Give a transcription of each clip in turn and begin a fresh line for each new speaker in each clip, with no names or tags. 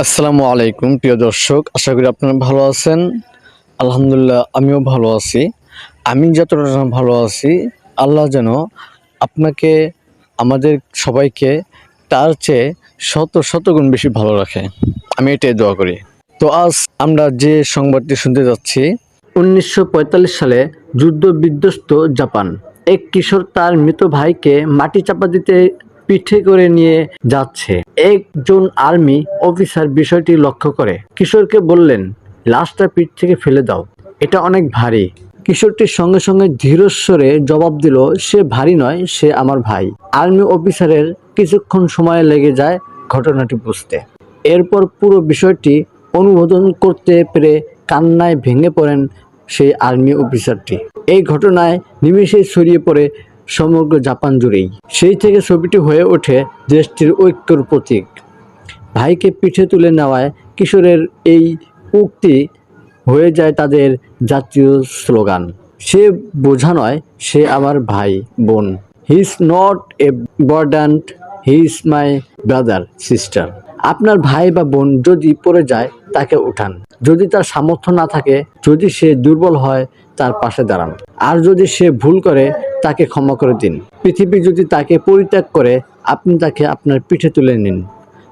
আসসালামু আলাইকুম প্রিয় দর্শক, আশা করি আপনারা ভালো আছেন। আলহামদুলিল্লাহ আমিও ভালো আছি। আমি যতটা না ভালো আছি, আল্লাহ যেন আপনাকে, আমাদের সবাইকে তার চেয়ে শত শত গুণ বেশি ভালো রাখে, আমি এটাই দোয়া করি। তো আজ আমরা যে সংবাদটি শুনতে যাচ্ছি, 1945 সালে যুদ্ধ বিধ্বস্ত জাপান। এক কিশোর তার মৃত ভাইকে মাটি চাপা দিতে পিঠে করে নিয়ে যাচ্ছে। একজন আর্মি অফিসার বিষয়টি লক্ষ্য করে কিশোরকে বললেন, লাশটা পিঠ থেকে ফেলে দাও, এটা অনেক ভারী। কিশোরটির সঙ্গে সঙ্গে ধীরস্বরে জবাব দিল, সে ভারী নয়, সে আমার ভাই। আর্মি অফিসারের কিছুক্ষণ সময় লেগে যায় ঘটনাটি বুঝতে। এরপর পুরো বিষয়টি অনুমোদন করতে পেরে কান্নায় ভেঙে পড়েন সেই আর্মি অফিসারটি। এই ঘটনায় নিমেষেই ছড়িয়ে পড়ে সমগ্র জাপান জুড়েই। সেই থেকে ছবিটি হয়ে ওঠে দেশটির ঐক্যর প্রতীক। ভাইকে পিঠে তুলে নেওয়ায় কিশোরের এই উক্তি হয়ে যায় তাদের জাতীয় স্লোগান। সে বোঝা নয়, সে আমার ভাই বোন। He is not a burden, he is my brother sister. আপনার ভাই বা বোন যদি পড়ে যায়, তাকে উঠান। যদি তার সামর্থ্য না থাকে, যদি সে দুর্বল হয়, তার পাশে দাঁড়ান। আর যদি সে ভুল করে, তাকে ক্ষমা করে দিন। পৃথিবী যদি তাকে পরিত্যাগ করে, আপনি তাকে আপনার পিঠে তুলে নিন,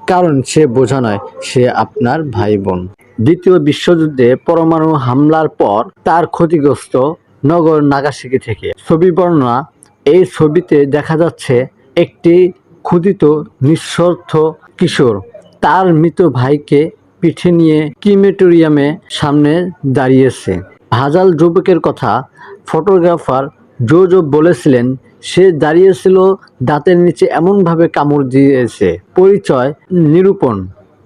কারণ সে বোঝা নয়, সে আপনার ভাই বোন। দ্বিতীয় বিশ্বযুদ্ধে পরমাণু হামলার পর তার ক্ষতিগ্রস্ত নগর নাগাসাকি থেকে ছবি বর্ণনা। এই ছবিতে দেখা যাচ্ছে একটি ক্ষুধিত নিঃস্বার্থ কিশোর তার মৃত ভাইকে পিঠে নিয়ে ক্রিমেটোরিয়ামের সামনে দাঁড়িয়েছে। ভাজাল যুবকের কথা ফটোগ্রাফার জো বলেছিলেন, সে দাঁড়িয়েছিল, দাঁতের নিচে এমনভাবে কামড় দিয়েছে। পরিচয় নিরূপণ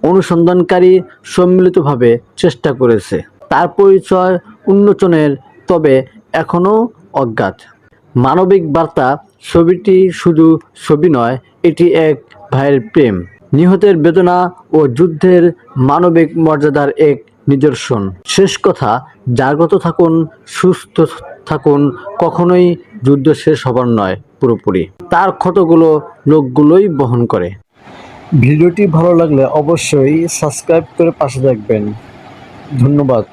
অনুসন্ধানকারী সম্মিলিতভাবে চেষ্টা করেছে তার পরিচয় উন্মোচনের, তবে এখনও অজ্ঞাত। মানবিক বার্তা। ছবিটি শুধু ছবি নয়, এটি এক ভাইয়ের প্রেম, নিহতের বেদনা ও যুদ্ধের মানবিক মর্যাদার এক নিদর্শন। শেষ কথা, জাগ্রত থাকুন, সুস্থ থাকুন। কখনোই যুদ্ধ শেষ হবার নয়, পুরোপুরি তার ক্ষতগুলো লোকগুলোই বহন করে। ভিডিওটি ভালো লাগলে অবশ্যই সাবস্ক্রাইব করে পাশে থাকবেন। ধন্যবাদ।